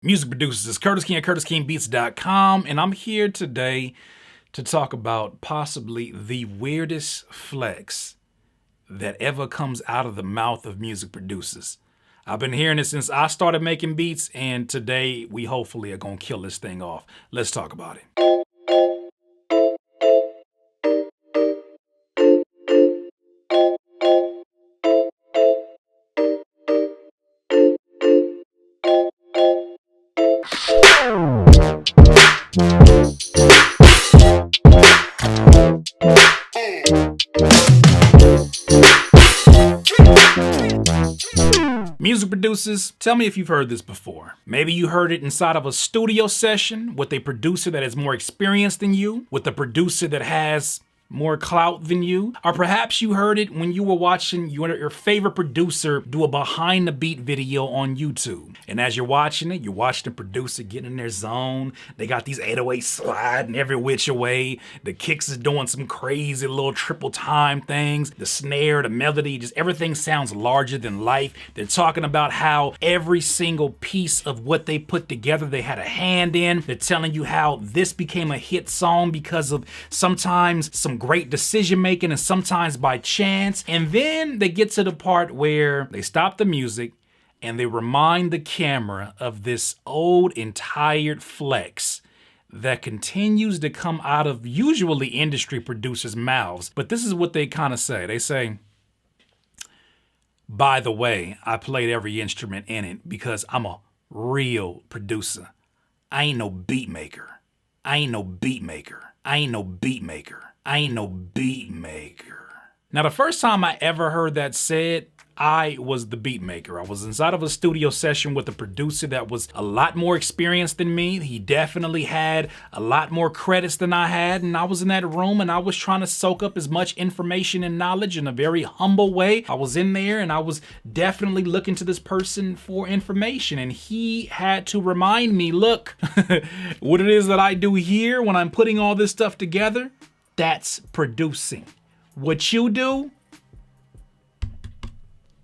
Music producers, it's Curtis King at CurtisKingBeats.com, and I'm here today to talk about possibly the weirdest flex that ever comes out of the mouth of music producers. I've been hearing it since I started making beats, and today we hopefully are gonna kill this thing off. Let's talk about it. Music producers, tell me if you've heard this before. Maybe you heard it inside of a studio session with a producer that is more experienced than you, with a producer that has more clout than you, or perhaps you heard it when you were watching your favorite producer do a behind the beat video on YouTube. And as you're watching it, you're watching the producer get in their zone. They got these 808s sliding every which way. The kicks is doing some crazy little triple time things. The snare, the melody, just everything sounds larger than life. They're talking about how every single piece of what they put together, they had a hand in. They're telling you how this became a hit song because of sometimes some great decision making and sometimes by chance. And then they get to the part where they stop the music and they remind the camera of this old and tired flex that continues to come out of usually industry producers' mouths. But this is what they kind of say. They say, by the way, I played every instrument in it because I'm a real producer. I ain't no beat maker. I ain't no beat maker. I ain't no beat maker. I ain't no beat maker. Now, the first time I ever heard that said, I was the beat maker. I was inside of a studio session with a producer that was a lot more experienced than me. He definitely had a lot more credits than I had. And I was in that room and I was trying to soak up as much information and knowledge in a very humble way. I was in there and I was definitely looking to this person for information. And he had to remind me, look, what it is that I do here when I'm putting all this stuff together, that's producing. What you do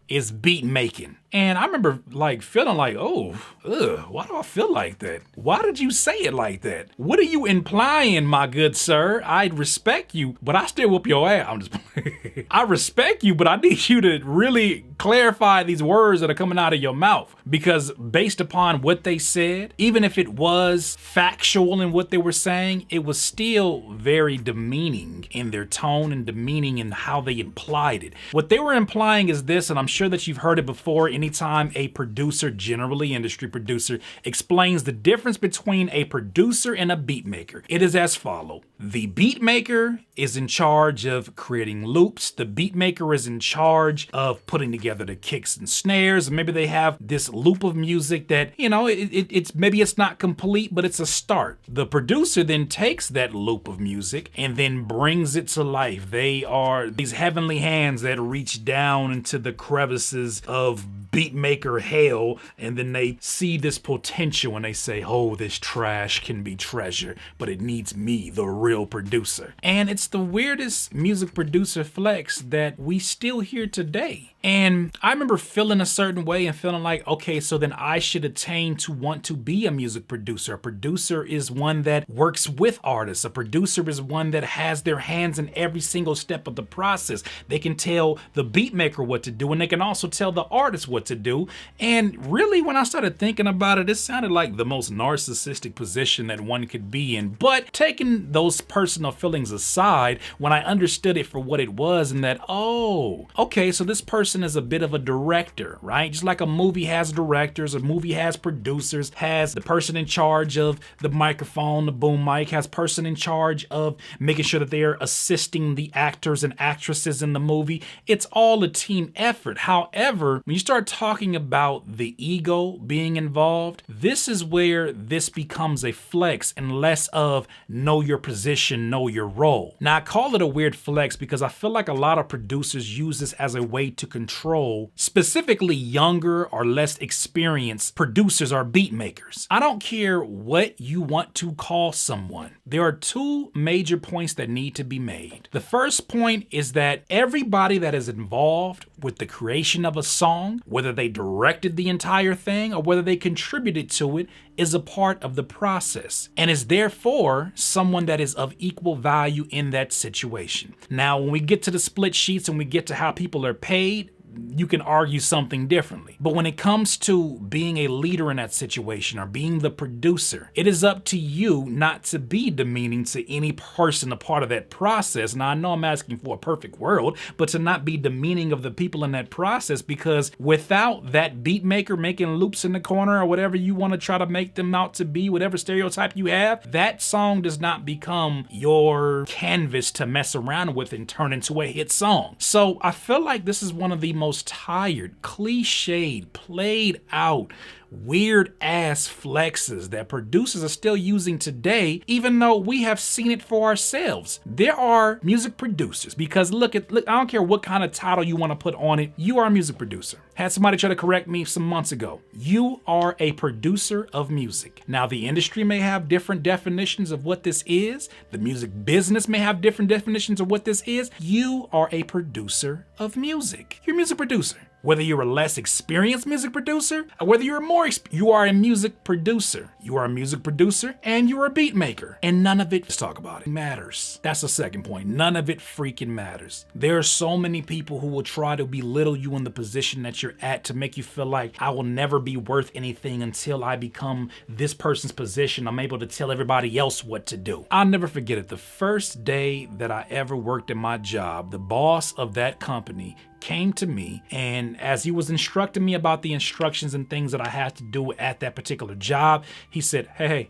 is beat making. And I remember feeling like, why do I feel like that? Why did you say it like that? What are you implying, my good sir? I respect you, but I still whoop your ass. I'm just playing. I respect you, but I need you to really clarify these words that are coming out of your mouth. Because based upon what they said, even if it was factual in what they were saying, it was still very demeaning in their tone and demeaning in how they implied it. What they were implying is this, and I'm sure that you've heard it before. Anytime a producer, generally industry producer, explains the difference between a producer and a beat maker, it is as follows. The beat maker is in charge of creating loops. The beat maker is in charge of putting together the kicks and snares. Maybe they have this loop of music that, it's maybe it's not complete, but it's a start. The producer then takes that loop of music and then brings it to life. They are these heavenly hands that reach down into the crevices of beat maker hell, and then they see this potential and they say, oh, this trash can be treasure, but it needs me, the real producer. And it's the weirdest music producer flex that we still hear today. And I remember feeling a certain way and feeling like, okay, so then I should attain to want to be a music producer. A producer is one that works with artists. A producer is one that has their hands in every single step of the process. They can tell the beat maker what to do, and they can also tell the artist what to do. And really, when I started thinking about it, it sounded like the most narcissistic position that one could be in. But taking those personal feelings aside, when I understood it for what it was, and that, oh, okay, so this person is a bit of a director, right? Just like a movie has directors, a movie has producers, has the person in charge of the microphone, the boom mic, has person in charge of making sure that they are assisting the actors and actresses in the movie. It's all a team effort. However, when you start talking about the ego being involved, this is where this becomes a flex and less of know your position, know your role. Now, I call it a weird flex because I feel like a lot of producers use this as a way to control specifically younger or less experienced producers or beat makers. I don't care what you want to call someone. There are two major points that need to be made. The first point is that everybody that is involved with the creation of a song, whether they directed the entire thing or whether they contributed to it, is a part of the process and is therefore someone that is of equal value in that situation. Now, when we get to the split sheets and we get to how people are paid, you can argue something differently. But when it comes to being a leader in that situation or being the producer, it is up to you not to be demeaning to any person a part of that process. Now, I know I'm asking for a perfect world, but to not be demeaning of the people in that process, because without that beat maker making loops in the corner or whatever you want to try to make them out to be, whatever stereotype you have, that song does not become your canvas to mess around with and turn into a hit song. So I feel like this is one of the most tired, cliched, played out, weird ass flexes that producers are still using today, even though we have seen it for ourselves. There are music producers, because look, I don't care what kind of title you want to put on it, you are a music producer. Had somebody try to correct me some months ago. You are a producer of music. Now, the industry may have different definitions of what this is. The music business may have different definitions of what this is. You are a producer of music. You're a music producer. Whether you're a less experienced music producer or whether you're you are a music producer. You are a music producer and you're a beat maker. And none of it, let's talk about it, matters. That's the second point. None of it freaking matters. There are so many people who will try to belittle you in the position that you're at to make you feel like I will never be worth anything until I become this person's position. I'm able to tell everybody else what to do. I'll never forget it. The first day that I ever worked at my job, the boss of that company came to me, and as he was instructing me about the instructions and things that I had to do at that particular job, he said, hey,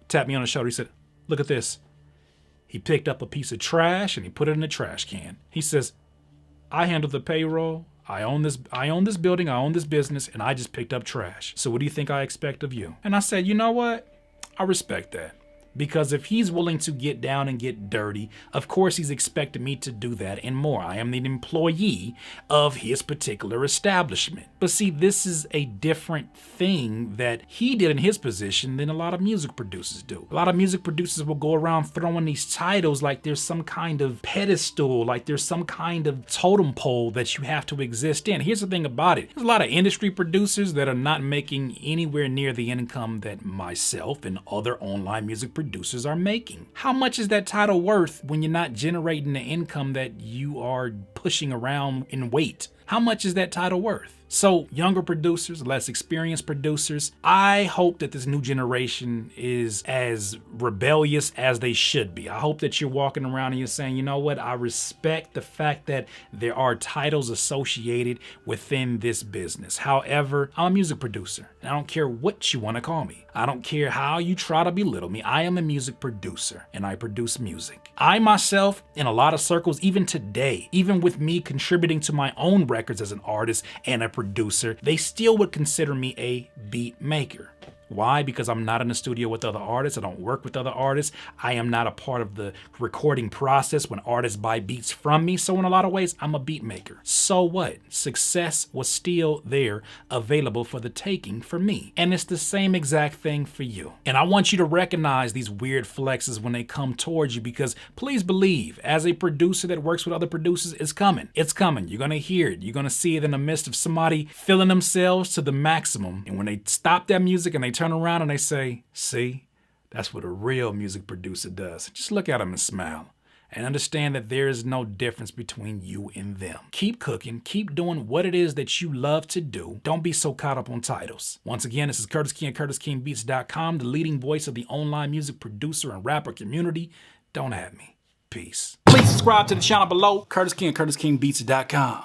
tapped me on the shoulder. He said, look at this. He picked up a piece of trash and he put it in the trash can. He says, I handle the payroll. I own this building, I own this business, and I just picked up trash. So what do you think I expect of you? And I said, you know what? I respect that. Because if he's willing to get down and get dirty, of course he's expecting me to do that and more. I am the employee of his particular establishment. But see, this is a different thing that he did in his position than a lot of music producers do. A lot of music producers will go around throwing these titles like there's some kind of pedestal, like there's some kind of totem pole that you have to exist in. Here's the thing about it. There's a lot of industry producers that are not making anywhere near the income that myself and other online music producers are making. How much is that title worth when you're not generating the income that you are pushing around in weight? How much is that title worth? So younger producers, less experienced producers, I hope that this new generation is as rebellious as they should be. I hope that you're walking around and you're saying, you know what, I respect the fact that there are titles associated within this business. However, I'm a music producer and I don't care what you want to call me. I don't care how you try to belittle me. I am a music producer and I produce music. I myself, in a lot of circles, even today, even with me contributing to my own records as an artist and a producer, they still would consider me a beat maker. Why? Because I'm not in the studio with other artists. I don't work with other artists. I am not a part of the recording process when artists buy beats from me. So in a lot of ways, I'm a beat maker. So what? Success was still there, available for the taking for me. And it's the same exact thing for you. And I want you to recognize these weird flexes when they come towards you, because please believe, as a producer that works with other producers, it's coming. It's coming. You're going to hear it. You're going to see it in the midst of somebody feeling themselves to the maximum. And when they stop that music and they turn around and they say, see, that's what a real music producer does. Just look at them and smile and understand that there is no difference between you and them. Keep cooking, keep doing what it is that you love to do. Don't be so caught up on titles. Once again, this is Curtis King at CurtisKingBeats.com, the leading voice of the online music producer and rapper community. Don't at me. Peace. Please subscribe to the channel below, Curtis King at CurtisKingBeats.com.